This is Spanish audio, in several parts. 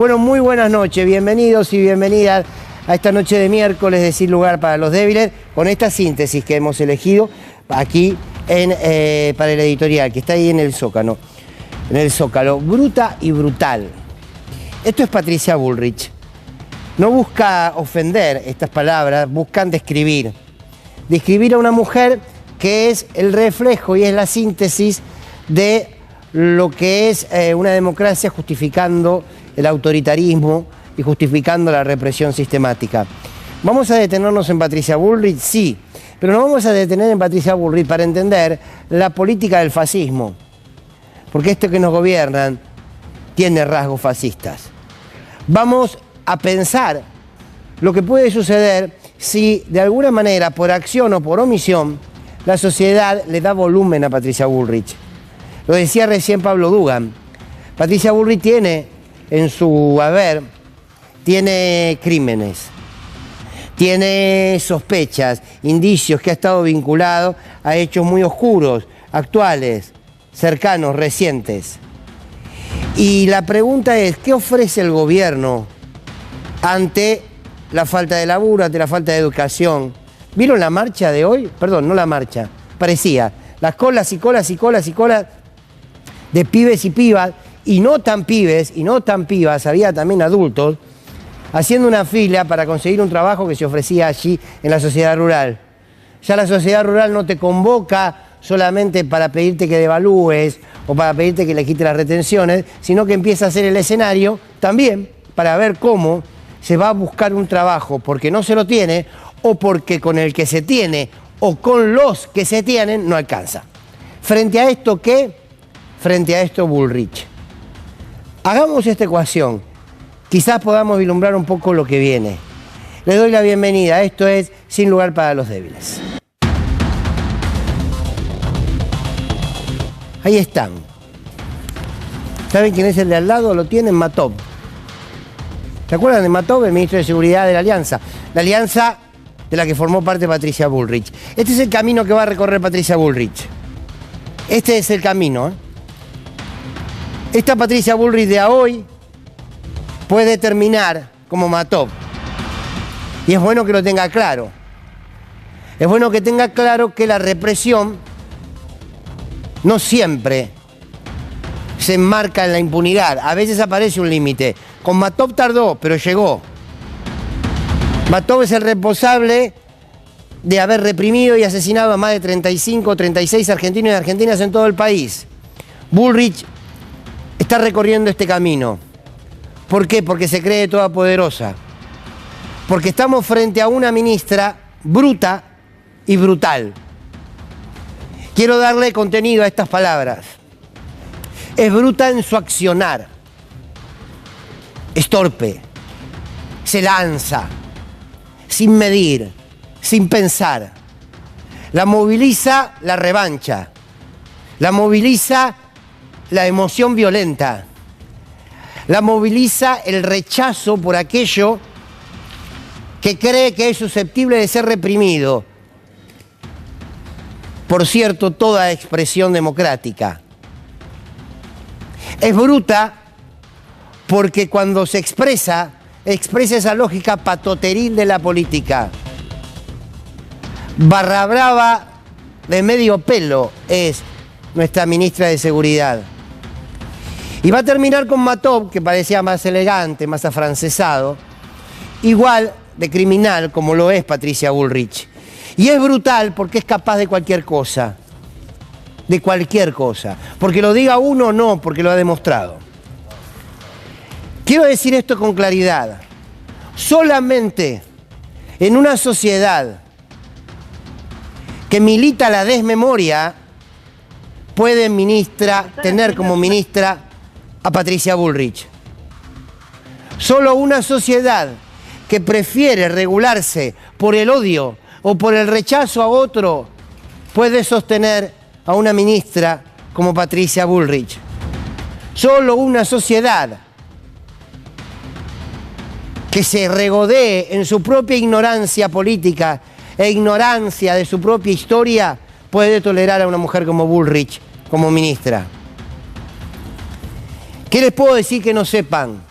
Bueno, muy buenas noches, bienvenidos y bienvenidas a esta noche de miércoles de Sin Lugar para los Débiles, con esta síntesis que hemos elegido aquí para el editorial, que está ahí en el Zócalo, bruta y brutal. Esto es Patricia Bullrich. No busca ofender estas palabras, buscan describir a una mujer que es el reflejo y es la síntesis de lo que es una democracia justificando el autoritarismo y justificando la represión sistemática. ¿Vamos a detenernos en Patricia Bullrich? Sí, pero nos vamos a detener en Patricia Bullrich para entender la política del fascismo, porque esto que nos gobiernan tiene rasgos fascistas. Vamos a pensar lo que puede suceder si de alguna manera, por acción o por omisión, la sociedad le da volumen a Patricia Bullrich. Lo decía recién Pablo Dugan. Patricia Bullrich tiene en su haber, tiene crímenes, tiene sospechas, indicios que ha estado vinculado a hechos muy oscuros, actuales, cercanos, recientes. Y la pregunta es, ¿qué ofrece el gobierno ante la falta de laburo, ante la falta de educación? ¿Vieron la marcha de hoy? Perdón, no la marcha, parecía. Las colas y colas y colas y colas de pibes y pibas, y no tan pibes y no tan pibas, había también adultos, haciendo una fila para conseguir un trabajo que se ofrecía allí en la sociedad rural. Ya la sociedad rural no te convoca solamente para pedirte que devalúes o para pedirte que le quites las retenciones, sino que empieza a hacer el escenario también para ver cómo se va a buscar un trabajo porque no se lo tiene o porque con el que se tiene o con los que se tienen no alcanza. Frente a esto, ¿qué? Frente a esto, Bullrich. Hagamos esta ecuación, quizás podamos vislumbrar un poco lo que viene. Les doy la bienvenida, esto es Sin Lugar para los Débiles. Ahí están. ¿Saben quién es el de al lado? Lo tienen, Matov. ¿Se acuerdan de Matov, el ministro de Seguridad de la Alianza? La alianza de la que formó parte Patricia Bullrich. Este es el camino que va a recorrer Patricia Bullrich. Este es el camino, ¿eh? Esta Patricia Bullrich de hoy puede terminar como Matov. Y es bueno que lo tenga claro. Es bueno que tenga claro que la represión no siempre se enmarca en la impunidad. A veces aparece un límite. Con Matov tardó, pero llegó. Matov es el responsable de haber reprimido y asesinado a más de 35 o 36 argentinos y argentinas en todo el país. Bullrich está recorriendo este camino. ¿Por qué? Porque se cree todopoderosa. Porque estamos frente a una ministra bruta y brutal. Quiero darle contenido a estas palabras. Es bruta en su accionar. Es torpe. Se lanza. Sin medir. Sin pensar. La moviliza la revancha. La moviliza la emoción violenta, la moviliza el rechazo por aquello que cree que es susceptible de ser reprimido. Por cierto, toda expresión democrática. Es bruta porque cuando se expresa esa lógica patoteril de la política. Barra brava de medio pelo es nuestra ministra de Seguridad. Y va a terminar con Matov, que parecía más elegante, más afrancesado, igual de criminal como lo es Patricia Bullrich. Y es brutal porque es capaz de cualquier cosa. De cualquier cosa. Porque lo diga uno o no, porque lo ha demostrado. Quiero decir esto con claridad. Solamente en una sociedad que milita la desmemoria puede tener como ministra a Patricia Bullrich. Solo una sociedad que prefiere regularse por el odio o por el rechazo a otro puede sostener a una ministra como Patricia Bullrich. Solo una sociedad que se regodee en su propia ignorancia política e ignorancia de su propia historia puede tolerar a una mujer como Bullrich como ministra. ¿Qué les puedo decir que no sepan?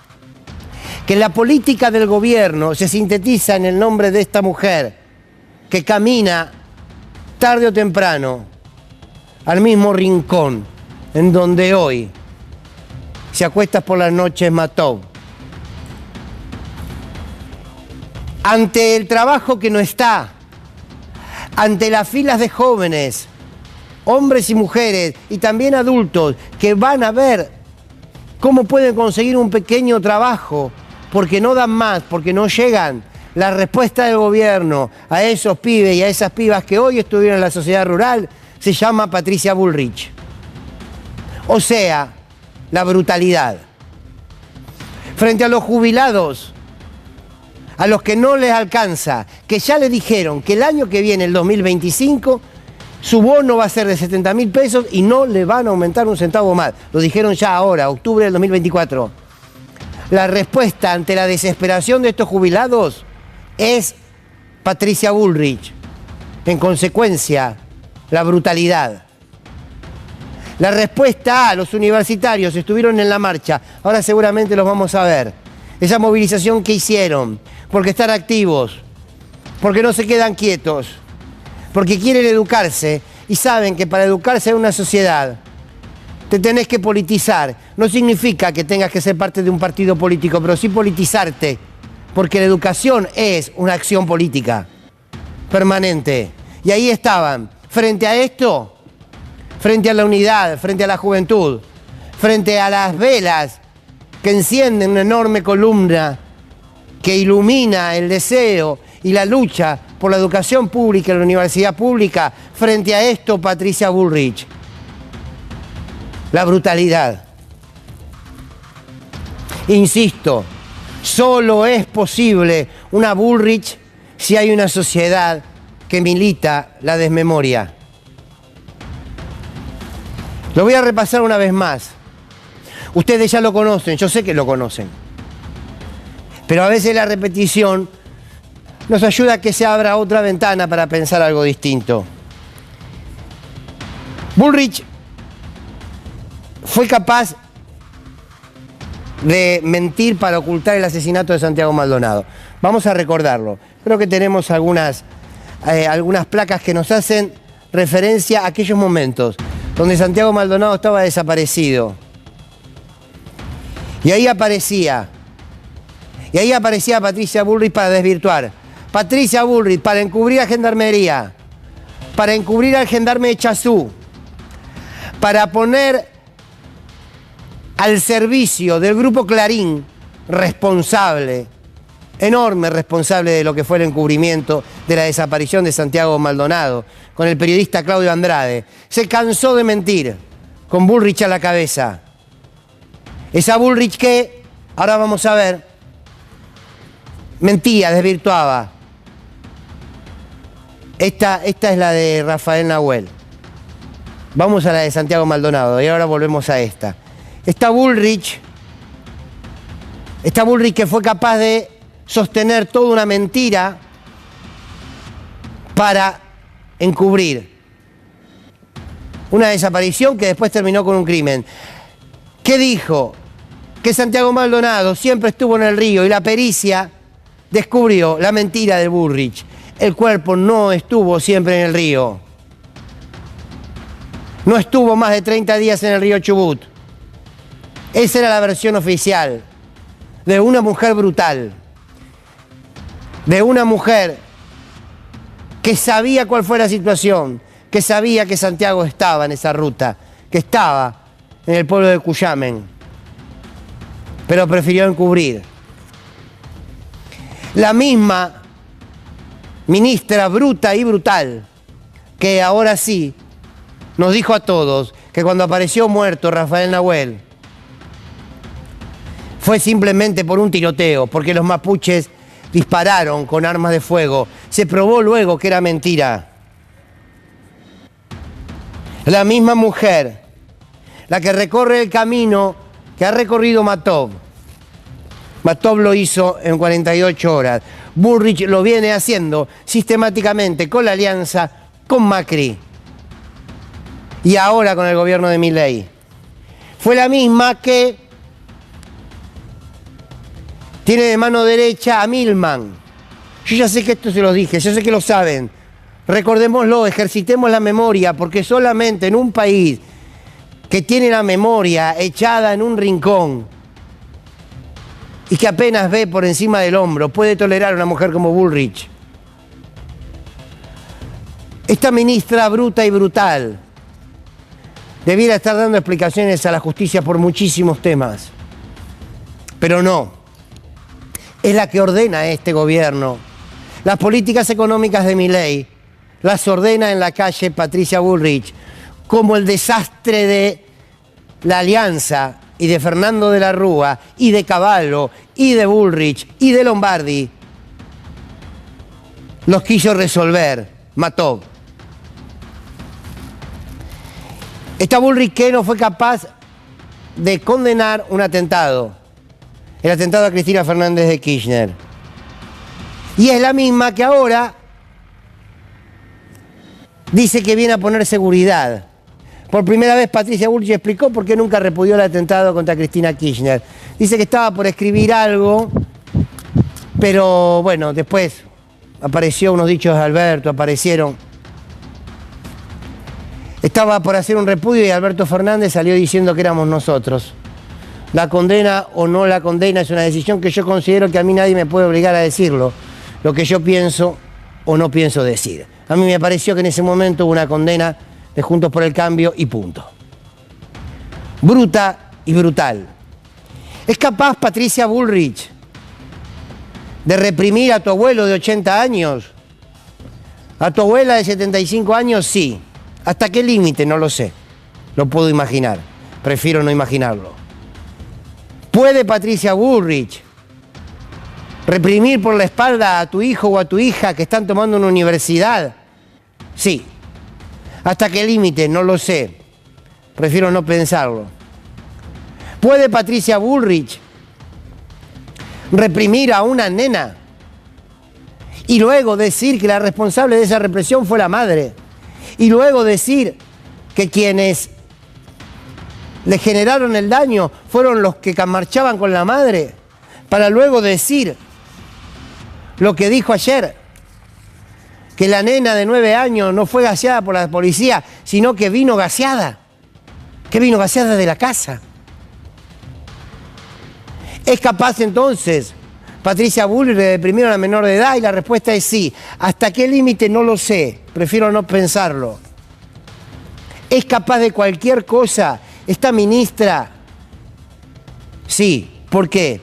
que la política del gobierno se sintetiza en el nombre de esta mujer que camina tarde o temprano al mismo rincón en donde hoy se acuesta por las noches Matov. Ante el trabajo que no está, ante las filas de jóvenes, hombres y mujeres y también adultos que van a ver cómo pueden conseguir un pequeño trabajo porque no dan más, porque no llegan, la respuesta del gobierno a esos pibes y a esas pibas que hoy estuvieron en la sociedad rural se llama Patricia Bullrich. O sea, la brutalidad. Frente a los jubilados, a los que no les alcanza, que ya les dijeron que el año que viene, el 2025, su bono va a ser de 70.000 pesos y no le van a aumentar un centavo más. Lo dijeron ya ahora, octubre del 2024. La respuesta ante la desesperación de estos jubilados es Patricia Bullrich. En consecuencia, la brutalidad. La respuesta a los universitarios estuvieron en la marcha. Ahora seguramente los vamos a ver. Esa movilización que hicieron, porque están activos, porque no se quedan quietos, porque quieren educarse y saben que para educarse en una sociedad te tenés que politizar. No significa que tengas que ser parte de un partido político, pero sí politizarte, porque la educación es una acción política permanente. Y ahí estaban, frente a esto, frente a la unidad, frente a la juventud, frente a las velas que encienden una enorme columna que ilumina el deseo y la lucha por la educación pública y la universidad pública. Frente a esto, Patricia Bullrich. La brutalidad. Insisto, solo es posible una Bullrich si hay una sociedad que milita la desmemoria. Lo voy a repasar una vez más. Ustedes ya lo conocen, yo sé que lo conocen. Pero a veces la repetición nos ayuda a que se abra otra ventana para pensar algo distinto. Bullrich fue capaz de mentir para ocultar el asesinato de Santiago Maldonado. Vamos a recordarlo. Creo que tenemos algunas placas que nos hacen referencia a aquellos momentos donde Santiago Maldonado estaba desaparecido. Y ahí aparecía Patricia Bullrich para desvirtuar. Patricia Bullrich para encubrir a Gendarmería, para encubrir al gendarme Echazú, para poner al servicio del Grupo Clarín responsable, enorme responsable de lo que fue el encubrimiento de la desaparición de Santiago Maldonado, con el periodista Claudio Andrade. Se cansó de mentir, con Bullrich a la cabeza. Esa Bullrich que, ahora vamos a ver, mentía, desvirtuaba. Esta es la de Rafael Nahuel. Vamos a la de Santiago Maldonado y ahora volvemos a esta. Esta Bullrich que fue capaz de sostener toda una mentira para encubrir una desaparición que después terminó con un crimen. ¿Qué dijo? Que Santiago Maldonado siempre estuvo en el río y la pericia descubrió la mentira de Bullrich. El cuerpo no estuvo siempre en el río. No estuvo más de 30 días en el río Chubut. Esa era la versión oficial de una mujer brutal, de una mujer que sabía cuál fue la situación, que sabía que Santiago estaba en esa ruta, que estaba en el pueblo de Cuyamen, pero prefirió encubrir. La misma ministra bruta y brutal que ahora sí nos dijo a todos que cuando apareció muerto Rafael Nahuel fue simplemente por un tiroteo, porque los mapuches dispararon con armas de fuego. Se probó luego que era mentira. La misma mujer, la que recorre el camino que ha recorrido Matov. Matov lo hizo en 48 horas. Bullrich lo viene haciendo sistemáticamente con la alianza con Macri y ahora con el gobierno de Milei. Fue la misma que Tiene de mano derecha a Milman. Yo ya sé que esto se los dije, yo sé que lo saben. Recordémoslo, ejercitemos la memoria, porque solamente en un país que tiene la memoria echada en un rincón y que apenas ve por encima del hombro, puede tolerar a una mujer como Bullrich. Esta ministra bruta y brutal debiera estar dando explicaciones a la justicia por muchísimos temas, pero no. Es la que ordena este gobierno. Las políticas económicas de Milei las ordena en la calle Patricia Bullrich, como el desastre de la Alianza y de Fernando de la Rúa y de Cavallo y de Bullrich y de Lombardi los quiso resolver Mató. Esta Bullrich que no fue capaz de condenar un atentado, el atentado a Cristina Fernández de Kirchner. Y es la misma que ahora dice que viene a poner seguridad. Por primera vez Patricia Bullrich explicó por qué nunca repudió el atentado contra Cristina Kirchner. Dice que estaba por escribir algo, pero bueno, después apareció unos dichos de Alberto, aparecieron. Estaba por hacer un repudio y Alberto Fernández salió diciendo que éramos nosotros. La condena o no la condena es una decisión que yo considero que a mí nadie me puede obligar a decirlo. Lo que yo pienso o no pienso decir. A mí me pareció que en ese momento hubo una condena de Juntos por el Cambio y punto. Bruta y brutal. ¿Es capaz Patricia Bullrich de reprimir a tu abuelo de 80 años? ¿A tu abuela de 75 años? Sí. ¿Hasta qué límite? No lo sé. Lo puedo imaginar. Prefiero no imaginarlo. ¿Puede Patricia Bullrich reprimir por la espalda a tu hijo o a tu hija que están tomando una universidad? Sí. ¿Hasta qué límite? No lo sé. Prefiero no pensarlo. ¿Puede Patricia Bullrich reprimir a una nena y luego decir que la responsable de esa represión fue la madre? Y luego decir que quienes le generaron el daño fueron los que marchaban con la madre, para luego decir lo que dijo ayer, que la nena de 9 años no fue gaseada por la policía, sino que vino gaseada de la casa. ¿Es capaz entonces Patricia Bullrich de reprimir a una menor de edad? Y la respuesta es sí. ¿Hasta qué límite? No lo sé. Prefiero no pensarlo. ¿Es capaz de cualquier cosa esta ministra? Sí. ¿Por qué?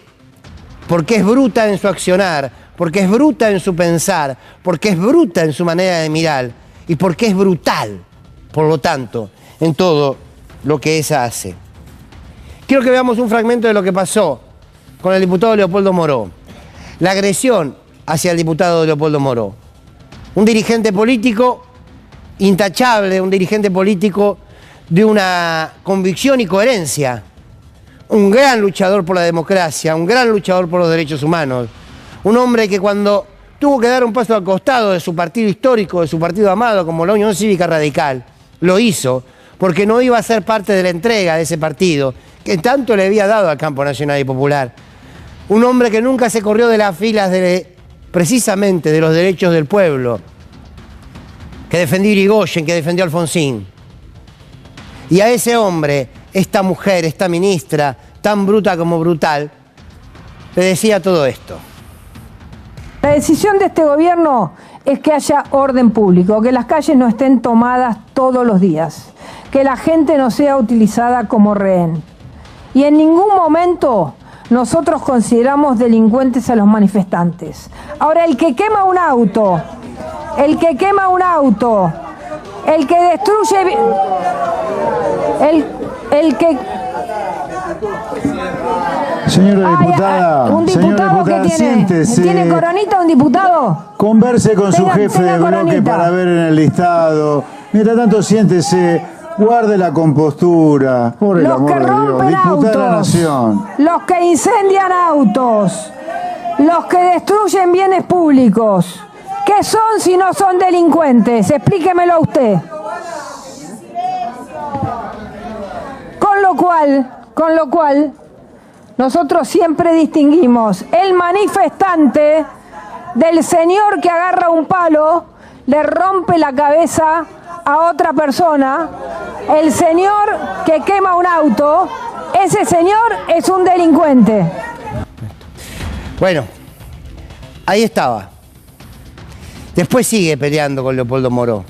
Porque es bruta en su accionar, porque es bruta en su pensar, porque es bruta en su manera de mirar y porque es brutal, por lo tanto, en todo lo que ella hace. Quiero que veamos un fragmento de lo que pasó con el diputado Leopoldo Moró. La agresión hacia el diputado Leopoldo Moró. Un dirigente político intachable, un dirigente político de una convicción y coherencia. Un gran luchador por la democracia, un gran luchador por los derechos humanos. Un hombre que cuando tuvo que dar un paso al costado de su partido histórico, de su partido amado, como la Unión Cívica Radical, lo hizo porque no iba a ser parte de la entrega de ese partido que tanto le había dado al campo nacional y popular. Un hombre que nunca se corrió de las filas precisamente de los derechos del pueblo, que defendió Irigoyen, que defendió a Alfonsín. Y a ese hombre, esta mujer, esta ministra, tan bruta como brutal, le decía todo esto. La decisión de este gobierno es que haya orden público, que las calles no estén tomadas todos los días, que la gente no sea utilizada como rehén. Y en ningún momento nosotros consideramos delincuentes a los manifestantes. Ahora, el que quema un auto, el que destruye, el que... Señora diputada, un diputado que siéntese. ¿Tiene coronita un diputado? Converse con su jefe de bloque coronita para ver en el listado. Mientras tanto, siéntese, guarde la compostura. Por el amor de Dios, diputada de la Nación. Los que incendian autos, los que destruyen bienes públicos. ¿Qué son si no son delincuentes? Explíquemelo usted. Con lo cual, nosotros siempre distinguimos el manifestante del señor que agarra un palo, le rompe la cabeza a otra persona, el señor que quema un auto, ese señor es un delincuente. Bueno, ahí estaba. Después sigue peleando con Leopoldo Moró.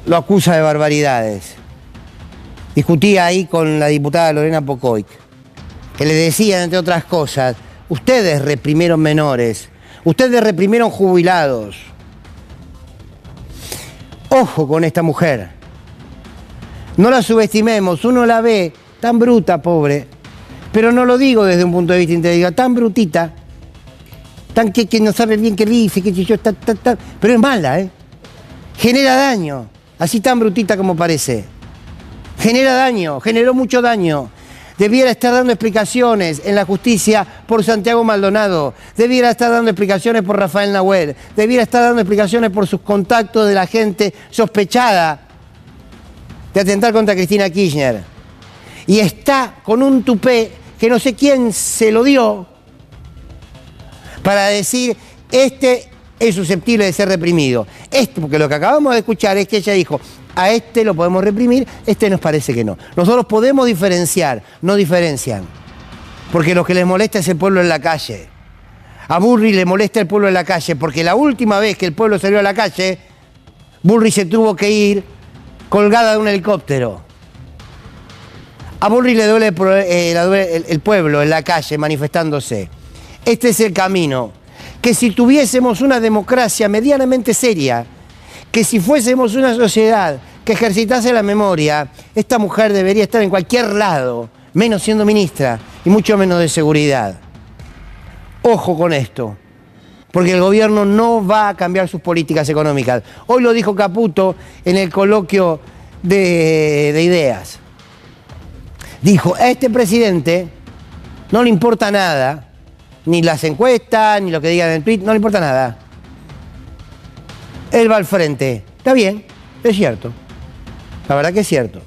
Lo acusa de barbaridades. Discutía ahí con la diputada Lorena Pocoic, que le decían, entre otras cosas, ustedes reprimieron menores, ustedes reprimieron jubilados. Ojo con esta mujer. No la subestimemos, uno la ve tan bruta, pobre, pero no lo digo desde un punto de vista intelectual, tan brutita, tan que no sabe bien qué dice, que yo, pero es mala, ¿eh? Genera daño, así tan brutita como parece. Genera daño, generó mucho daño. Debiera estar dando explicaciones en la justicia por Santiago Maldonado, debiera estar dando explicaciones por Rafael Nahuel, debiera estar dando explicaciones por sus contactos de la gente sospechada de atentar contra Cristina Kirchner. Y está con un tupé que no sé quién se lo dio para decir, este es susceptible de ser reprimido. Porque lo que acabamos de escuchar es que ella dijo, a este lo podemos reprimir, este nos parece que no. Nosotros podemos diferenciar, no diferencian. Porque lo que les molesta es el pueblo en la calle. A Bullrich le molesta el pueblo en la calle, porque la última vez que el pueblo salió a la calle, Bullrich se tuvo que ir colgada de un helicóptero. A Bullrich le duele el pueblo en la calle manifestándose. Este es el camino. Que si tuviésemos una democracia medianamente seria, que si fuésemos una sociedad que ejercitase la memoria, esta mujer debería estar en cualquier lado, menos siendo ministra y mucho menos de seguridad. Ojo con esto, porque el gobierno no va a cambiar sus políticas económicas. Hoy lo dijo Caputo en el coloquio de ideas. Dijo, a este presidente no le importa nada, ni las encuestas, ni lo que digan en el tweet, no le importa nada. Él va al frente. Está bien, es cierto. La verdad que es cierto.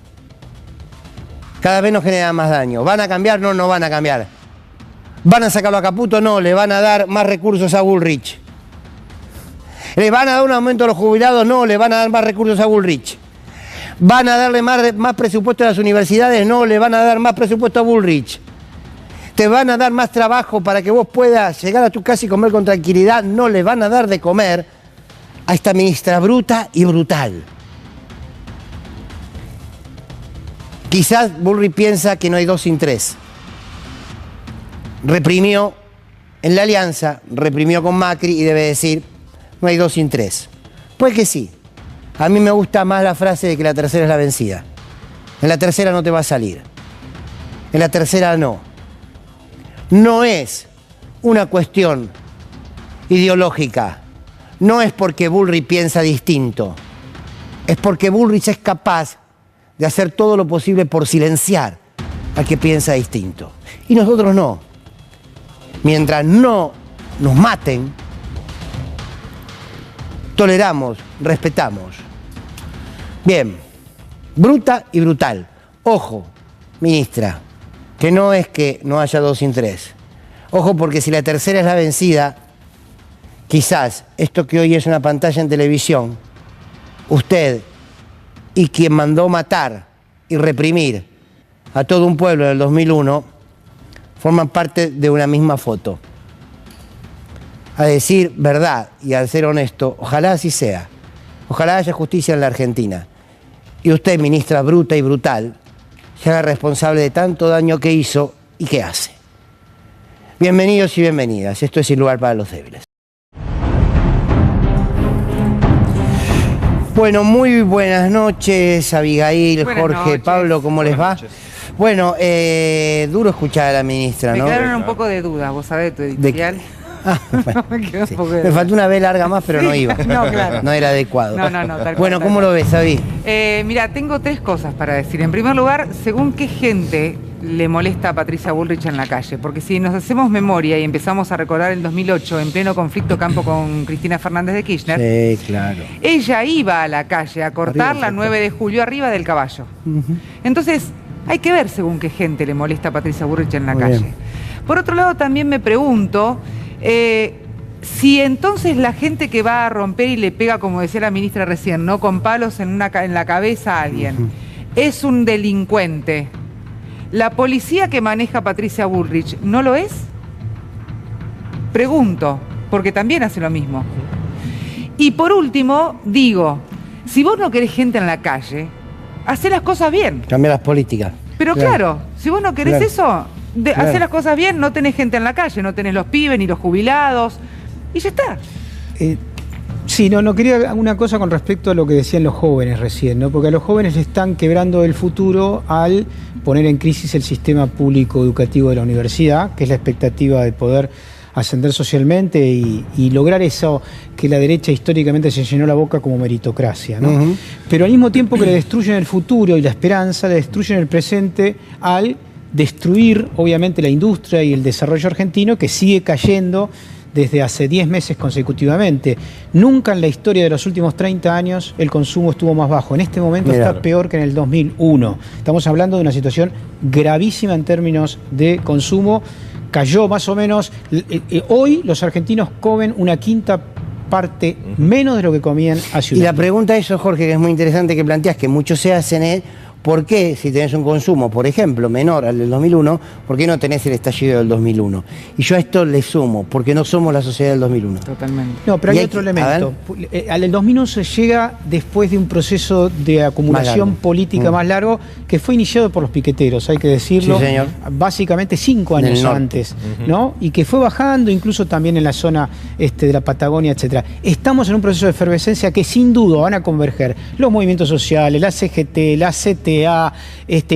Cada vez nos genera más daño. ¿Van a cambiar? No, no van a cambiar. ¿Van a sacarlo a Caputo? No, le van a dar más recursos a Bullrich. ¿Le van a dar un aumento a los jubilados? No, le van a dar más recursos a Bullrich. ¿Van a darle más presupuesto a las universidades? No, le van a dar más presupuesto a Bullrich. ¿Te van a dar más trabajo para que vos puedas llegar a tu casa y comer con tranquilidad? No, le van a dar de comer a esta ministra bruta y brutal. Quizás Bullrich piensa que no hay 2 sin 3. Reprimió en la alianza, reprimió con Macri y debe decir, no hay 2 sin 3. Pues que sí. A mí me gusta más la frase de que la tercera es la vencida. En la tercera no te va a salir. En la tercera no. No es una cuestión ideológica. No es porque Bullrich piensa distinto. Es porque Bullrich es capaz de hacer todo lo posible por silenciar al que piensa distinto. Y nosotros no. Mientras no nos maten, toleramos, respetamos. Bien, bruta y brutal. Ojo, ministra, que no es que no haya 2 sin 3. Ojo, porque si la tercera es la vencida, quizás esto que hoy es una pantalla en televisión, usted y quien mandó matar y reprimir a todo un pueblo en el 2001, forman parte de una misma foto. A decir verdad y al ser honesto, ojalá así sea. Ojalá haya justicia en la Argentina. Y usted, ministra bruta y brutal, se haga responsable de tanto daño que hizo y que hace. Bienvenidos y bienvenidas. Esto es Sin Lugar para los Débiles. Bueno, muy buenas noches, Abigail, buenas Jorge, noches. Pablo, ¿cómo les va? Noches. Bueno, duro escuchar a la ministra, Me ¿no? quedaron un poco de dudas, vos sabés, tu editorial. Ah, bueno, Me quedó un sí. poco de Me duda. faltó una B larga más, pero Sí, no iba. no, claro. No era adecuado. No, tal cual, Bueno, tal ¿cómo cual. lo ves, Abi? Mira, tengo 3 cosas para decir. En primer lugar, según qué gente le molesta a Patricia Bullrich en la calle. Porque si nos hacemos memoria y empezamos a recordar el 2008, en pleno conflicto campo con Cristina Fernández de Kirchner, Sí, claro. ella iba a la calle a cortar Arriba, la 9 de julio arriba del caballo. Entonces, Hay que ver según qué gente le molesta a Patricia Bullrich en la Muy calle. bien. Por otro lado, también me pregunto si entonces la gente que va a romper y le pega, como decía la ministra recién, ¿no?, con palos en la cabeza a alguien, es un delincuente. ¿La policía que maneja a Patricia Bullrich no lo es? Pregunto, porque también hace lo mismo. Y por último, digo, si vos no querés gente en la calle, hacé las cosas bien. Cambiar las políticas. Pero claro, si vos no querés eso, Claro. hacé las cosas bien, no tenés gente en la calle, no tenés los pibes ni los jubilados, y ya está. Sí, no quería una cosa con respecto a lo que decían los jóvenes recién, ¿no? Porque a los jóvenes le están quebrando el futuro al poner en crisis el sistema público educativo de la universidad, que es la expectativa de poder ascender socialmente y lograr eso que la derecha históricamente se llenó la boca como meritocracia, ¿no? Pero al mismo tiempo que le destruyen el futuro y la esperanza, le destruyen el presente al destruir, obviamente, la industria y el desarrollo argentino, que sigue cayendo desde hace 10 meses consecutivamente. Nunca en la historia de los últimos 30 años el consumo estuvo más bajo. En este momento está peor que en el 2001. Estamos hablando de una situación gravísima en términos de consumo. Cayó más o menos... hoy los argentinos comen una quinta parte menos de lo que comían hace un año. Y la pregunta es, Jorge, que es muy interesante que planteas, que mucho se hacen es, ¿por qué, si tenés un consumo, por ejemplo, menor al del 2001, por qué no tenés el estallido del 2001? Y yo a esto le sumo, porque no somos la sociedad del 2001. Totalmente. No, pero hay otro elemento. Al del 2001 se llega después de un proceso de acumulación política más largo que fue iniciado por los piqueteros, hay que decirlo. Sí, señor. Básicamente 5 años antes, ¿no? Y que fue bajando incluso también en la zona de la Patagonia, etcétera. Estamos en un proceso de efervescencia que sin duda van a converger los movimientos sociales, la CGT, la CTA,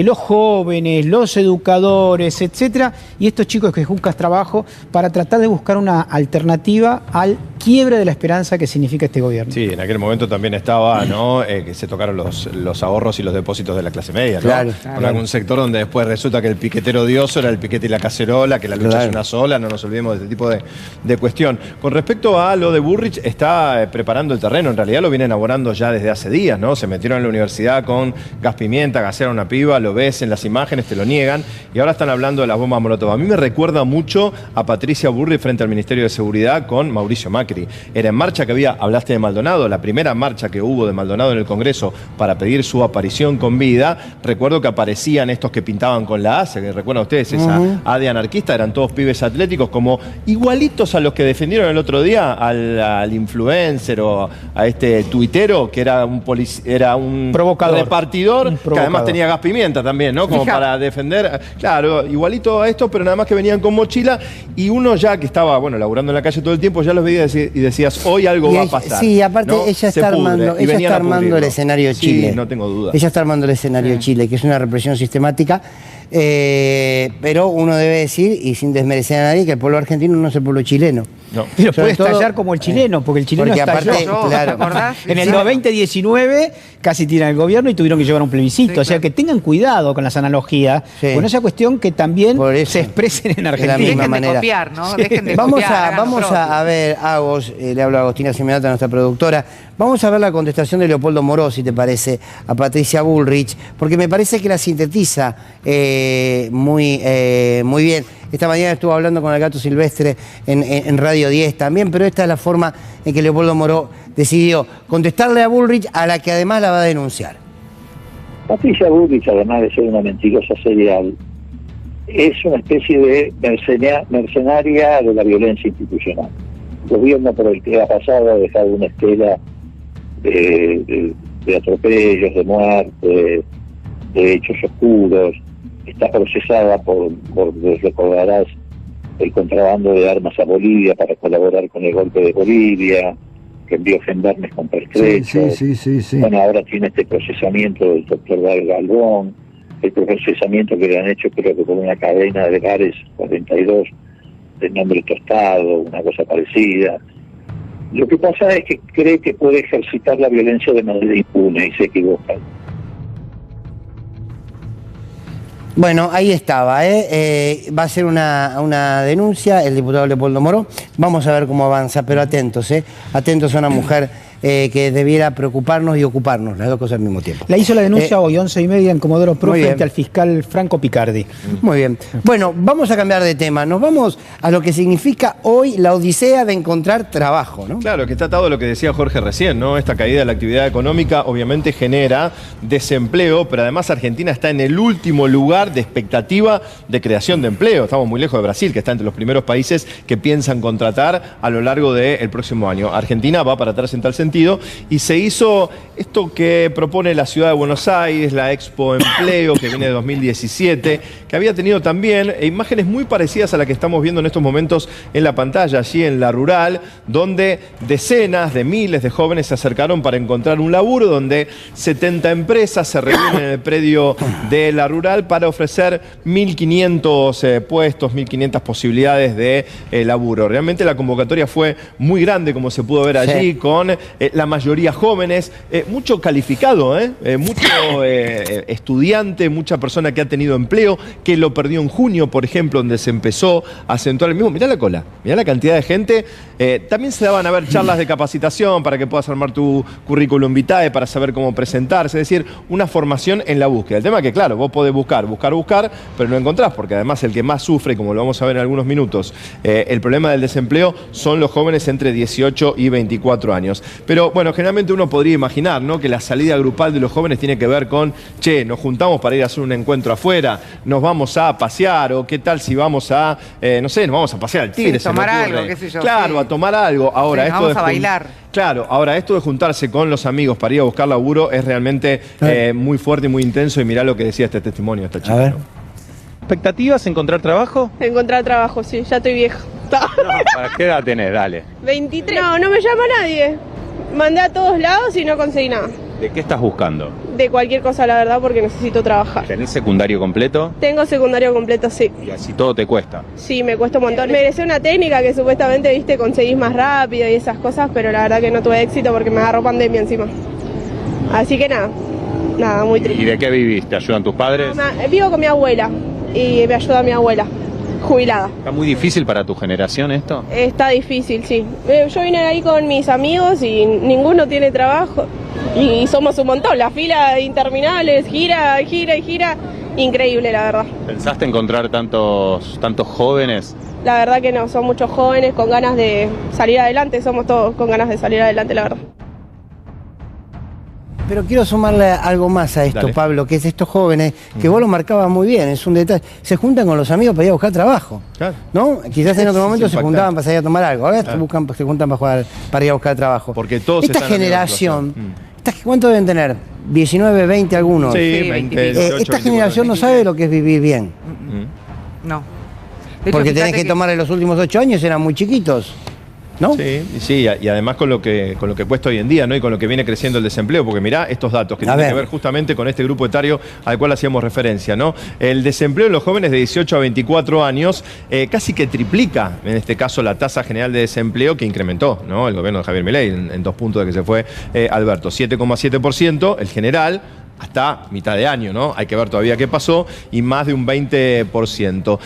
los jóvenes, los educadores, etcétera, y estos chicos que buscan trabajo para tratar de buscar una alternativa al quiebre de la esperanza que significa este gobierno. Sí, en aquel momento también estaba, ¿no?, que se tocaron los ahorros y los depósitos de la clase media, ¿no? Claro, Con algún sector donde después resulta que el piquetero odioso era el piquete y la cacerola, que la lucha es una sola, no nos olvidemos de este tipo de cuestión. Con respecto a lo de Bullrich, está preparando el terreno, en realidad lo vienen abonando ya desde hace días, ¿no? Se metieron en la universidad con gas pimienta, gasearon una piba, lo ves en las imágenes, te lo niegan, y ahora están hablando de las bombas molotov. A mí me recuerda mucho a Patricia Bullrich frente al Ministerio de Seguridad con Mauricio Macri. Era en marcha que había, hablaste de Maldonado, la primera marcha que hubo de Maldonado en el Congreso para pedir su aparición con vida. Recuerdo que aparecían estos que pintaban con la A, que recuerdan ustedes, esa A de anarquista, eran todos pibes atléticos, como igualitos a los que defendieron el otro día al influencer o a este tuitero, que era un provocador, repartidor, que además tenía gas pimienta también, ¿no? Como para defender, claro, igualito a esto, pero nada más que venían con mochila, y uno ya que estaba, bueno, laburando en la calle todo el tiempo, ya los veía y decías, hoy algo va a pasar. Sí, aparte, ¿no? ella está armando el escenario de Chile. Sí, no tengo duda. Ella está armando el escenario de Chile, que es una represión sistemática, pero uno debe decir, y sin desmerecer a nadie, que el pueblo argentino no es el pueblo chileno. No. Pero Sobre puede estallar como el chileno, porque el chileno porque estalló. aparte, claro. ¿Te acordás? En el 2019 casi tiran el gobierno y tuvieron que llevar un plebiscito. Sí, o sea, claro. que tengan cuidado con las analogías, con esa cuestión que también se expresen en Argentina. De la misma Dejen manera. de copiar, ¿no? Sí. Dejen de Vamos copiar, a ver, Agos, le hablo a Agostina Simenata, nuestra productora. Vamos a ver la contestación de Leopoldo Moró, si te parece, a Patricia Bullrich, porque me parece que la sintetiza muy bien. Esta mañana estuvo hablando con el Gato Silvestre en Radio 10 también, pero esta es la forma en que Leopoldo Moró decidió contestarle a Bullrich, a la que además la va a denunciar. Patricia Bullrich, además de ser una mentirosa serial, es una especie de mercenaria de la violencia institucional. El gobierno por el que ha pasado ha dejado una estela de atropellos, de muerte, de hechos oscuros. Está procesada por recordarás, el contrabando de armas a Bolivia para colaborar con el golpe de Bolivia, que envió gendarmes con pertrechos. Sí. Bueno, ahora tiene este procesamiento del doctor Galvón, este procesamiento que le han hecho, creo que con una cadena de bares 42 de nombre Tostado, una cosa parecida. Lo que pasa es que cree que puede ejercitar la violencia de manera impune y se equivoca. Bueno, ahí estaba, va a ser una denuncia el diputado Leopoldo Moró. Vamos a ver cómo avanza, pero atentos, atentos a una mujer que debiera preocuparnos y ocuparnos, las dos cosas al mismo tiempo. La hizo la denuncia hoy, 11:30 en Comodoro Pro, frente al fiscal Franco Picardi. Muy bien. Bueno, vamos a cambiar de tema. Nos vamos a lo que significa hoy la odisea de encontrar trabajo, ¿no? Claro, que está atado a lo que decía Jorge recién, ¿no? Esta caída de la actividad económica obviamente genera desempleo, pero además Argentina está en el último lugar de expectativa de creación de empleo. Estamos muy lejos de Brasil, que está entre los primeros países que piensan contratar a lo largo del próximo año. Argentina va para atrás en tal sentido y se hizo esto que propone la ciudad de Buenos Aires, la Expo Empleo, que viene de 2017, que había tenido también imágenes muy parecidas a las que estamos viendo en estos momentos en la pantalla, allí en la rural, donde decenas de miles de jóvenes se acercaron para encontrar un laburo, donde 70 empresas se reúnen en el predio de la rural para ofrecer 1.500 puestos, 1.500 posibilidades de laburo. Realmente la convocatoria fue muy grande, como se pudo ver allí, con la mayoría jóvenes, mucho calificado, mucho estudiante, mucha persona que ha tenido empleo, que lo perdió en junio, por ejemplo, donde se empezó a acentuar el mismo. Mirá la cola, mirá la cantidad de gente. También se daban a ver charlas de capacitación para que puedas armar tu currículum vitae, para saber cómo presentarse, es decir, una formación en la búsqueda. El tema es que, claro, vos podés buscar, pero no encontrás, porque además el que más sufre, como lo vamos a ver en algunos minutos, el problema del desempleo son los jóvenes entre 18 y 24 años. Pero, bueno, generalmente uno podría imaginar, ¿no?, que la salida grupal de los jóvenes tiene que ver con, che, nos juntamos para ir a hacer un encuentro afuera, nos vamos a pasear, o qué tal si vamos a, no sé, nos vamos a pasear al Tigre. Sí, tomar algo, qué sé yo. Claro, a tomar algo. Ahora, sí, vamos a bailar. Claro, ahora esto de juntarse con los amigos para ir a buscar laburo es realmente muy fuerte y muy intenso, y mirá lo que decía este testimonio de esta chica. A ver. ¿No? ¿Expectativas? ¿Encontrar trabajo? Encontrar trabajo, sí, ya estoy vieja. ¿Para qué edad tenés? Dale. 23. No me llama nadie. Mandé a todos lados y no conseguí nada. ¿De qué estás buscando? De cualquier cosa, la verdad, porque necesito trabajar. ¿Tenés secundario completo? Tengo secundario completo, sí. Y así todo te cuesta. Sí, me cuesta un montón. Me decía una técnica que supuestamente, viste, conseguís más rápido y esas cosas, pero la verdad que no tuve éxito porque me agarró pandemia encima. Así que nada, muy triste. ¿Y de qué vivís? ¿Te ayudan tus padres? Vivo con mi abuela y me ayuda mi abuela, jubilada. ¿Está muy difícil para tu generación esto? Está difícil, sí. Yo vine ahí con mis amigos y ninguno tiene trabajo. Y somos un montón, la fila interminables, gira. Increíble, la verdad. ¿Pensaste encontrar tantos jóvenes? La verdad que no, son muchos jóvenes con ganas de salir adelante, somos todos con ganas de salir adelante, la verdad. Pero quiero sumarle algo más a esto, Pablo, que es estos jóvenes, que vos lo marcabas muy bien, es un detalle, se juntan con los amigos para ir a buscar trabajo, ¿no? Quizás en otro momento se juntaban para salir a tomar algo, ahora se juntan para ir a buscar trabajo. Porque todos esta generación, ¿cuánto deben tener? 19, 20 algunos. Sí, 20, 18, esta generación no sabe lo que es vivir bien. No. De hecho, porque tenés que tomar en los últimos 8 años, eran muy chiquitos, ¿no? Sí, y además con lo que cuesta hoy en día, ¿no? Y con lo que viene creciendo el desempleo, porque mirá estos datos que tienen que ver justamente con este grupo etario al cual hacíamos referencia, ¿no? El desempleo en los jóvenes de 18 a 24 años casi que triplica, en este caso, la tasa general de desempleo que incrementó, ¿no?, el gobierno de Javier Milei en 2 puntos de que se fue Alberto. 7,7%, el general, hasta mitad de año, ¿no? Hay que ver todavía qué pasó, y más de un 20%.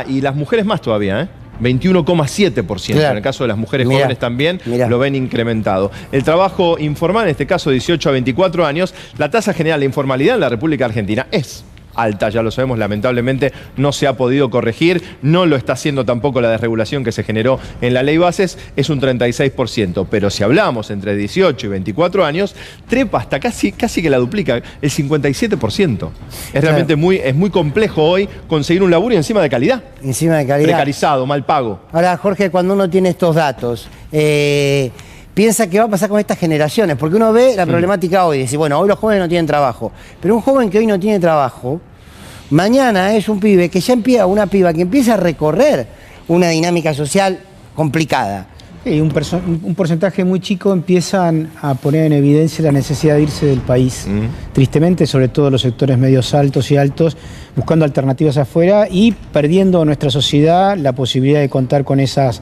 Y las mujeres más todavía, 21,7%. Claro. En el caso de las mujeres jóvenes también lo ven incrementado. El trabajo informal, en este caso 18 a 24 años, la tasa general de informalidad en la República Argentina es alta, ya lo sabemos, lamentablemente no se ha podido corregir, no lo está haciendo tampoco la desregulación que se generó en la ley Bases, es un 36%, pero si hablamos entre 18 y 24 años, trepa hasta casi que la duplica, el 57%. Es realmente muy complejo hoy conseguir un laburo y encima de calidad. Encima de calidad. Precarizado, mal pago. Ahora, Jorge, cuando uno tiene estos datos, piensa qué va a pasar con estas generaciones, porque uno ve la problemática hoy, dice, bueno, hoy los jóvenes no tienen trabajo, pero un joven que hoy no tiene trabajo, mañana es un pibe que ya empieza, una piba que empieza a recorrer una dinámica social complicada. Y un porcentaje muy chico empiezan a poner en evidencia la necesidad de irse del país. Tristemente, sobre todo los sectores medios altos y altos, buscando alternativas afuera y perdiendo nuestra sociedad la posibilidad de contar con esos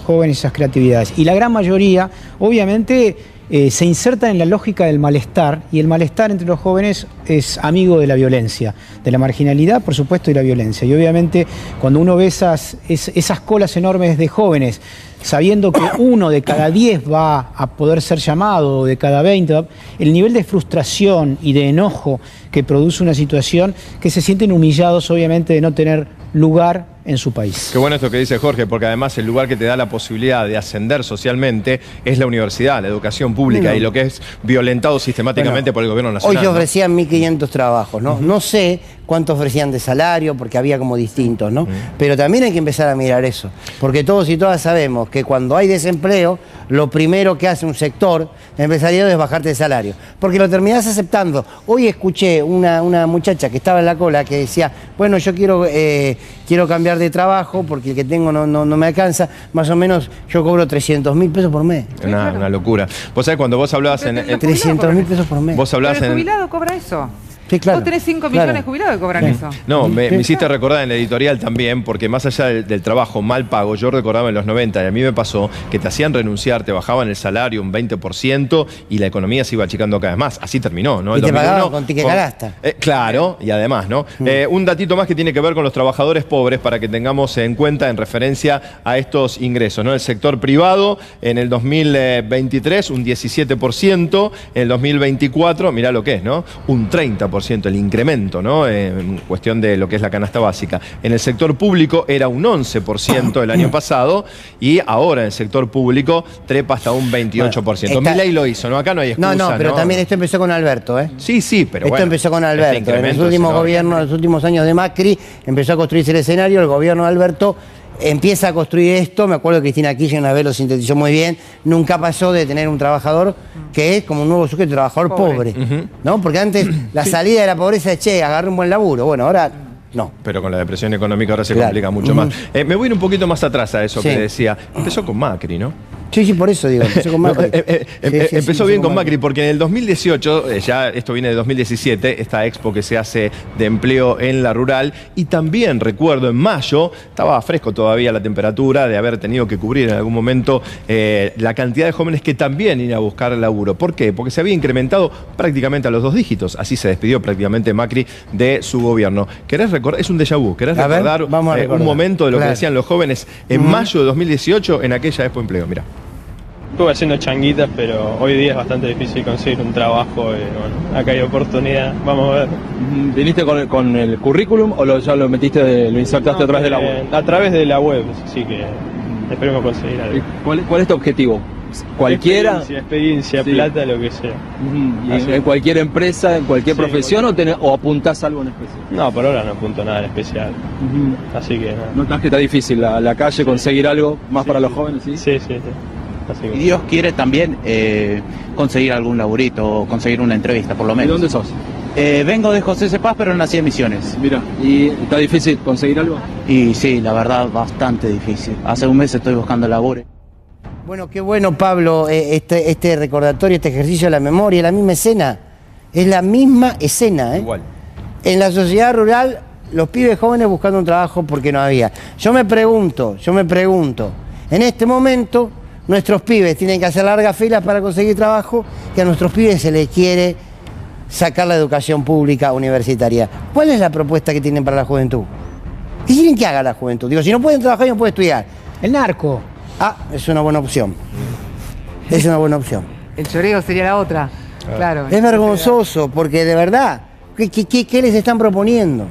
jóvenes, esas creatividades. Y la gran mayoría, obviamente, se insertan en la lógica del malestar, y el malestar entre los jóvenes es amigo de la violencia, de la marginalidad, por supuesto, y la violencia. Y obviamente cuando uno ve esas colas enormes de jóvenes, sabiendo que 1 de cada 10 va a poder ser llamado, o de cada 20, el nivel de frustración y de enojo que produce una situación, que se sienten humillados obviamente de no tener lugar en su país. Qué bueno esto que dice Jorge, porque además el lugar que te da la posibilidad de ascender socialmente es la universidad, la educación pública, y lo que es violentado sistemáticamente por el gobierno nacional. Hoy ofrecían 1.500 trabajos, ¿no? No sé cuánto ofrecían de salario, porque había como distintos, ¿no? Pero también hay que empezar a mirar eso, porque todos y todas sabemos que cuando hay desempleo, lo primero que hace un sector empresarial es bajarte el salario, porque lo terminás aceptando. Hoy escuché una muchacha que estaba en la cola que decía, bueno, yo quiero cambiar de trabajo porque el que tengo no me alcanza, más o menos yo cobro 300.000 pesos por mes. Una locura. Vos sabés, cuando vos hablabas en... 300.000 pesos por mes. Vos hablabas pero el jubilado cobra eso. Sí, claro. Vos tenés 5 millones de jubilados que cobran eso. No, me hiciste recordar en la editorial también, porque más allá del trabajo mal pago, yo recordaba en los 90, y a mí me pasó que te hacían renunciar, te bajaban el salario un 20% y la economía se iba achicando cada vez más. Así terminó, ¿no? Y te pagaban con ticket canasta. Claro, y además, ¿no? Un datito más que tiene que ver con los trabajadores pobres para que tengamos en cuenta en referencia a estos ingresos, ¿no? El sector privado en el 2023 un 17%, en el 2024, mirá lo que es, ¿no? Un 30%. El incremento, ¿no? En cuestión de lo que es la canasta básica. En el sector público era un 11% el año pasado, y ahora en el sector público trepa hasta un 28%. Milei lo hizo, ¿no? Acá no hay excusa. No, pero también esto empezó con Alberto, ¿eh? Sí, pero esto empezó con Alberto. En los últimos gobiernos, en los últimos años de Macri, empezó a construirse el escenario, el gobierno de Alberto empieza a construir esto. Me acuerdo que Cristina Kirchner una vez lo sintetizó muy bien. Nunca pasó de tener un trabajador que es como un nuevo sujeto, trabajador pobre. ¿No? Porque antes la salida de la pobreza es, agarré un buen laburo. Bueno, ahora no. Pero con la depresión económica ahora se complica mucho más. Me voy a ir un poquito más atrás a eso que decía. Empezó con Macri, ¿no? Sí, por eso digo, empezó con Macri. Empezó bien con Macri, porque en el 2018, ya esto viene de 2017, esta expo que se hace de empleo en la rural, y también recuerdo en mayo, estaba fresco todavía la temperatura de haber tenido que cubrir en algún momento la cantidad de jóvenes que también iban a buscar laburo. ¿Por qué? Porque se había incrementado prácticamente a los 2 dígitos, así se despidió prácticamente Macri de su gobierno. ¿Querés recordar? Es un déjà vu, ¿querés recordar un momento de lo que decían los jóvenes en mayo de 2018 en aquella expo empleo? Mirá. Estuve haciendo changuitas, pero hoy día es bastante difícil conseguir un trabajo y bueno, acá hay oportunidad, vamos a ver. ¿Viniste con el currículum o ya lo metiste, lo insertaste a través de la web? A través de la web, así que esperemos conseguir algo. ¿Cuál es tu objetivo? ¿Cualquiera? Experiencia, plata, lo que sea. ¿Y en cualquier empresa, en cualquier profesión o apuntás algo en especial? No, por ahora no apunto nada en especial. Así que nada. ¿Notas que está difícil la calle conseguir algo más para los jóvenes? Sí. Y Dios quiere también conseguir algún laburito o conseguir una entrevista, por lo menos. ¿De dónde sos? Vengo de José C. Paz, pero nací en Misiones. Mira, ¿y está difícil conseguir algo? Y sí, la verdad, bastante difícil. Hace un mes estoy buscando laburo. Bueno, qué bueno, Pablo, este recordatorio, este ejercicio de la memoria, la misma escena. Es la misma escena, ¿eh? Igual. En la sociedad rural, los pibes jóvenes buscando un trabajo porque no había. Yo me pregunto, en este momento nuestros pibes tienen que hacer largas filas para conseguir trabajo, que a nuestros pibes se les quiere sacar la educación pública universitaria. ¿Cuál es la propuesta que tienen para la juventud? ¿Qué quieren que haga la juventud? Digo, si no pueden trabajar y no pueden estudiar. El narco. Es una buena opción. Es una buena opción. El choreo sería la otra. Claro. Es vergonzoso, porque de verdad, ¿qué les están proponiendo?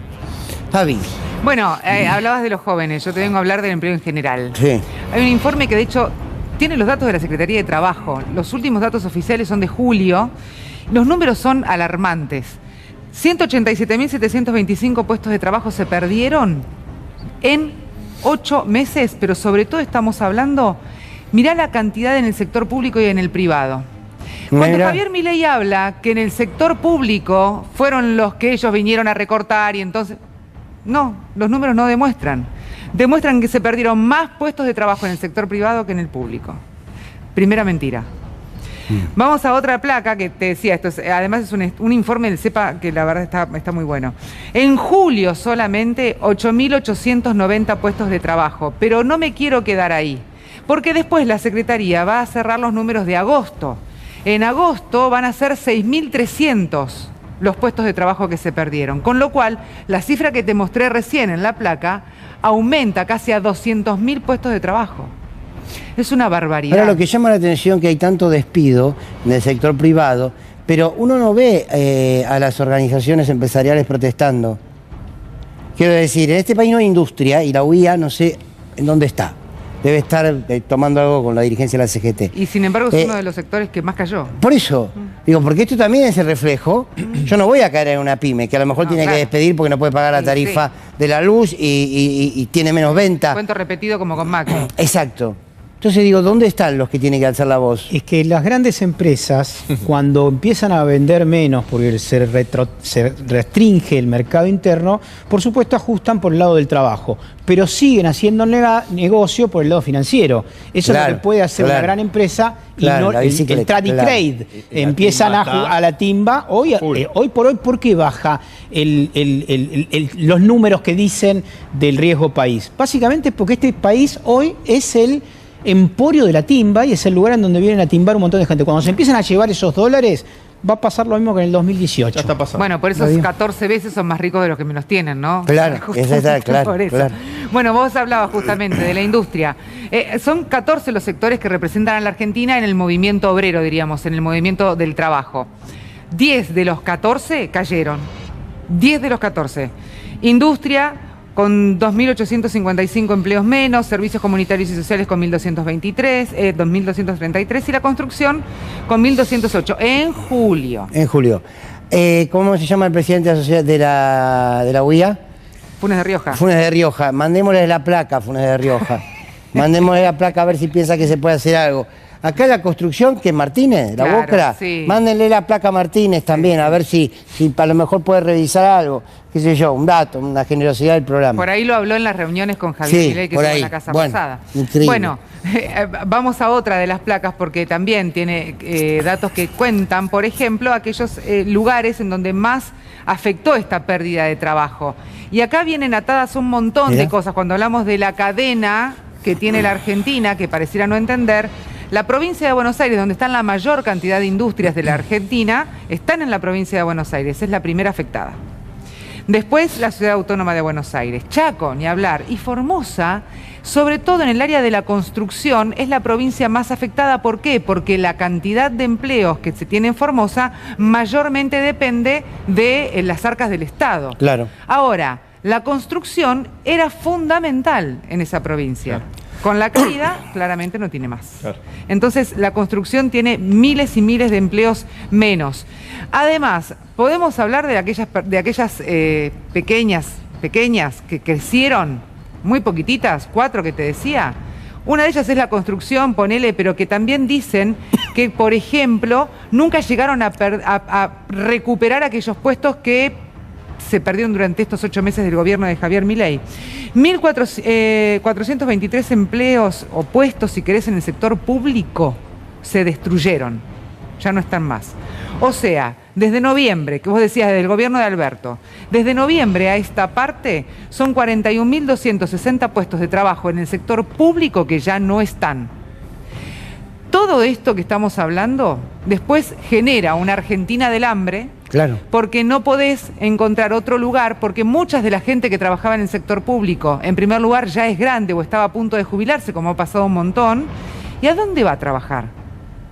Javi. Bueno, hablabas de los jóvenes, yo te vengo a hablar del empleo en general. Sí. Hay un informe que de hecho tiene los datos de la Secretaría de Trabajo. Los últimos datos oficiales son de julio. Los números son alarmantes. 187.725 puestos de trabajo se perdieron en 8 meses, pero sobre todo estamos hablando, mirá la cantidad en el sector público y en el privado. Cuando Javier Milei habla que en el sector público fueron los que ellos vinieron a recortar y entonces... No, los números no demuestran. Demuestran que se perdieron más puestos de trabajo en el sector privado que en el público. Primera mentira. Vamos a otra placa que te decía, además es un informe del CEPA que la verdad está muy bueno. En julio solamente 8.890 puestos de trabajo, pero no me quiero quedar ahí, porque después la Secretaría va a cerrar los números de agosto. En agosto van a ser 6.300 los puestos de trabajo que se perdieron, con lo cual la cifra que te mostré recién en la placa aumenta casi a 200.000 puestos de trabajo. Es una barbaridad. Ahora, lo que llama la atención es que hay tanto despido en el sector privado, pero uno no ve a las organizaciones empresariales protestando. Quiero decir, en este país no hay industria y la UIA no sé en dónde está. Debe estar tomando algo con la dirigencia de la CGT. Y sin embargo es uno de los sectores que más cayó. Por eso, digo, porque esto también es el reflejo. Yo no voy a caer en una pyme que a lo mejor tiene que despedir porque no puede pagar la tarifa de la luz y tiene menos venta. Cuento repetido como con Macri. Exacto. Entonces digo, ¿dónde están los que tienen que alzar la voz? Es que las grandes empresas, cuando empiezan a vender menos porque se restringe el mercado interno, por supuesto ajustan por el lado del trabajo, pero siguen haciendo negocio por el lado financiero. Eso es lo que puede hacer una gran empresa y no el trade y trade. Empiezan a la timba. Hoy por hoy, ¿por qué baja los números que dicen del riesgo país? Básicamente porque este país hoy es el emporio de la timba y es el lugar en donde vienen a timbar un montón de gente. Cuando se empiezan a llevar esos dólares, va a pasar lo mismo que en el 2018. Ya está pasando. Bueno, por eso 14 veces son más ricos de los que menos tienen, ¿no? Claro, claro. Bueno, vos hablabas justamente de la industria. Son 14 los sectores que representan a la Argentina en el movimiento obrero, diríamos, en el movimiento del trabajo. 10 de los 14 cayeron. 10 de los 14. Industria con 2.855 empleos menos, servicios comunitarios y sociales con 2.233 y la construcción con 1.208 en julio. En julio. ¿Cómo se llama el presidente de la sociedad de la UIA? Funes de Rioja. Funes de Rioja. Mandémosle la placa a Funes de Rioja. Mandémosle la placa a ver si piensa que se puede hacer algo. Acá la construcción, que Martínez, la Bocra, mándenle la placa a Martínez también, a ver si a lo mejor puede revisar algo, qué sé yo, un dato, una generosidad del programa. Por ahí lo habló en las reuniones con Javier Milei, que estuvo en la Casa Rosada. Increíble. Bueno, vamos a otra de las placas porque también tiene datos que cuentan, por ejemplo, aquellos lugares en donde más afectó esta pérdida de trabajo. Y acá vienen atadas un montón de cosas. Cuando hablamos de la cadena que tiene la Argentina, que pareciera no entender, la provincia de Buenos Aires, donde están la mayor cantidad de industrias de la Argentina, están en la provincia de Buenos Aires, es la primera afectada. Después, la Ciudad Autónoma de Buenos Aires, Chaco, ni hablar, y Formosa, sobre todo en el área de la construcción, es la provincia más afectada. ¿Por qué? Porque la cantidad de empleos que se tiene en Formosa mayormente depende de las arcas del Estado. Claro. Ahora, la construcción era fundamental en esa provincia. Claro. Con la caída, claramente no tiene más. Claro. Entonces, la construcción tiene miles y miles de empleos menos. Además, podemos hablar de aquellas pequeñas que crecieron, muy poquititas, 4 que te decía. Una de ellas es la construcción, ponele, pero que también dicen que, por ejemplo, nunca llegaron a recuperar aquellos puestos que se perdieron durante estos 8 meses del gobierno de Javier Milei. 1.423 empleos o puestos, si querés, en el sector público se destruyeron. Ya no están más. O sea, desde noviembre, que vos decías, desde el gobierno de Alberto, desde noviembre a esta parte son 41.260 puestos de trabajo en el sector público que ya no están. Todo esto que estamos hablando después genera una Argentina del hambre. Claro. Porque no podés encontrar otro lugar, porque muchas de la gente que trabajaba en el sector público, en primer lugar, ya es grande o estaba a punto de jubilarse, como ha pasado un montón. ¿Y a dónde va a trabajar?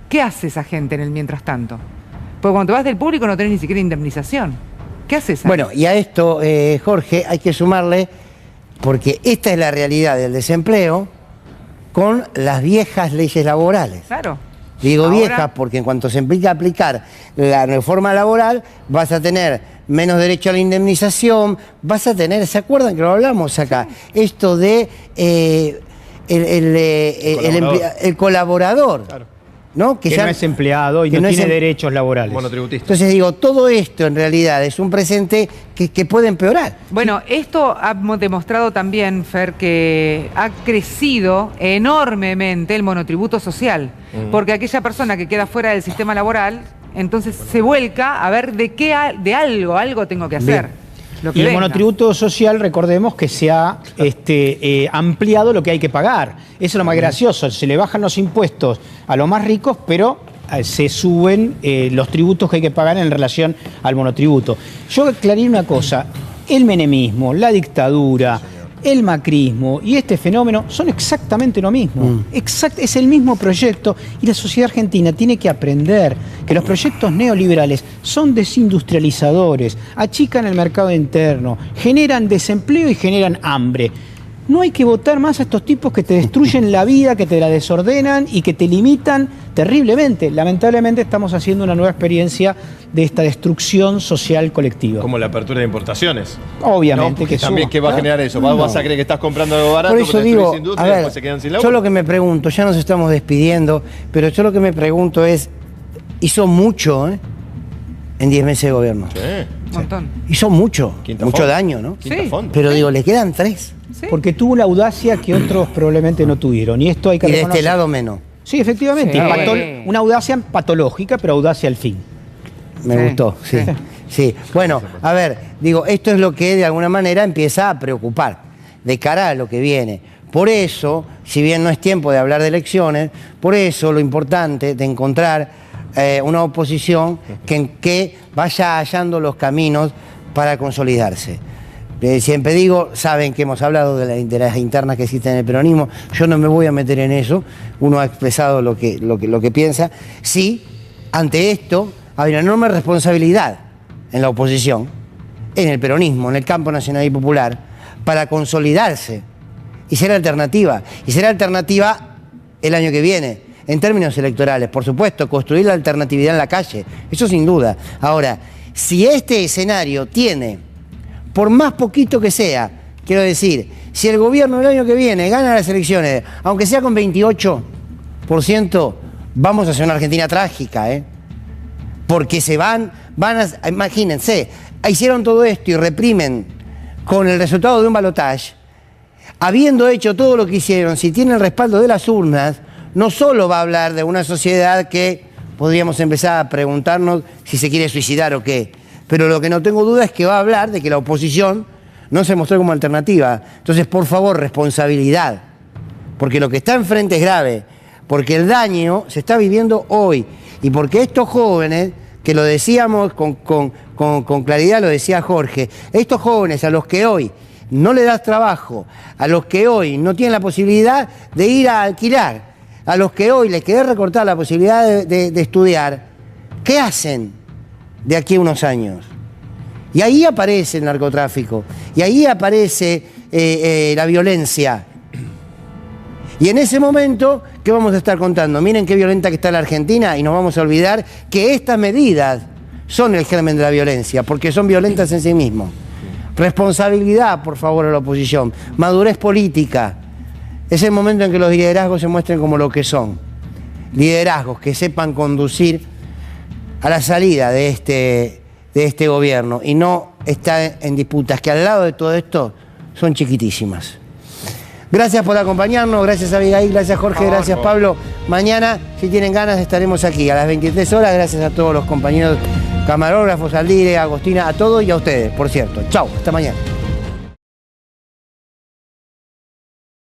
¿Qué hace esa gente en el mientras tanto? Porque cuando te vas del público no tenés ni siquiera indemnización. ¿Qué haces ahí? Bueno, y a esto, Jorge, hay que sumarle, porque esta es la realidad del desempleo, con las viejas leyes laborales. Claro. Digo viejas porque en cuanto se implica aplicar la reforma laboral, vas a tener menos derecho a la indemnización, vas a tener, ¿se acuerdan que lo hablamos acá? Esto de el colaborador. Claro. ¿No? Que no es empleado y no tiene derechos laborales. Monotributista. Entonces digo, todo esto en realidad es un presente que puede empeorar. Bueno, esto ha demostrado también, Fer, que ha crecido enormemente el monotributo social. Porque aquella persona que queda fuera del sistema laboral, entonces se vuelca a ver de algo tengo que hacer. Bien. Y el monotributo social, recordemos que se ha ampliado lo que hay que pagar. Eso es lo más gracioso. Se le bajan los impuestos a los más ricos, pero se suben los tributos que hay que pagar en relación al monotributo. Yo aclaré una cosa, el menemismo, la dictadura, el macrismo y este fenómeno son exactamente lo mismo. Es el mismo proyecto y la sociedad argentina tiene que aprender que los proyectos neoliberales son desindustrializadores, achican el mercado interno, generan desempleo y generan hambre. No hay que votar más a estos tipos que te destruyen la vida, que te la desordenan y que te limitan terriblemente. Lamentablemente estamos haciendo una nueva experiencia de esta destrucción social colectiva. Como la apertura de importaciones. Obviamente, ¿no? que también ¿qué va a generar eso? No. Vas a creer que estás comprando algo barato, por eso pero digo, industria, a ver, después se quedan sin laburo. yo lo que me pregunto, ya nos estamos despidiendo, pero yo lo que me pregunto es, hizo mucho, en 10 meses de gobierno. Sí. Un montón. Hizo mucho, Quinta mucho fondo. daño, ¿no? Quinta fondo. Pero digo, le quedan 3. Sí. Porque tuvo la audacia que otros probablemente no tuvieron. Y esto hay que Y de reconocer. este lado menos. Sí, efectivamente. Sí. Una audacia patológica, pero audacia al fin. Me Sí. gustó, sí. Sí. Bueno, a ver, digo, esto es lo que de alguna manera empieza a preocupar de cara a lo que viene. Por eso, si bien no es tiempo de hablar de elecciones, por eso lo importante de encontrar una oposición que vaya hallando los caminos para consolidarse. Siempre digo, saben que hemos hablado de las internas que existen en el peronismo, yo no me voy a meter en eso, uno ha expresado lo que piensa. Sí, ante esto hay una enorme responsabilidad en la oposición, en el peronismo, en el campo nacional y popular, para consolidarse y ser alternativa. Y ser alternativa el año que viene, en términos electorales, por supuesto, construir la alternatividad en la calle, eso sin duda. Ahora, si este escenario tiene, por más poquito que sea, quiero decir, si el gobierno el año que viene gana las elecciones, aunque sea con 28%, vamos a hacer una Argentina trágica, porque se van a, imagínense, hicieron todo esto y reprimen con el resultado de un balotaje, habiendo hecho todo lo que hicieron, si tienen el respaldo de las urnas, no solo va a hablar de una sociedad que podríamos empezar a preguntarnos si se quiere suicidar o qué, pero lo que no tengo duda es que va a hablar de que la oposición no se mostró como alternativa. Entonces, por favor, responsabilidad, porque lo que está enfrente es grave, porque el daño se está viviendo hoy, y porque estos jóvenes, que lo decíamos con claridad, lo decía Jorge, estos jóvenes a los que hoy no le das trabajo, a los que hoy no tienen la posibilidad de ir a alquilar, a los que hoy les querés recortar la posibilidad de estudiar, ¿qué hacen de aquí a unos años? Y ahí aparece el narcotráfico, y ahí aparece la violencia. Y en ese momento, ¿qué vamos a estar contando? Miren qué violenta que está la Argentina, y nos vamos a olvidar que estas medidas son el germen de la violencia, porque son violentas en sí mismos. Responsabilidad, por favor, a la oposición. Madurez política. Es el momento en que los liderazgos se muestren como lo que son. Liderazgos que sepan conducir a la salida de este gobierno y no estar en disputas que al lado de todo esto son chiquitísimas. Gracias por acompañarnos, gracias Abigail, gracias Jorge, gracias Pablo. Mañana, si tienen ganas, estaremos aquí a las 23 horas. Gracias a todos los compañeros camarógrafos, al Dire, a Agostina, a todos y a ustedes, por cierto. Chau, hasta mañana.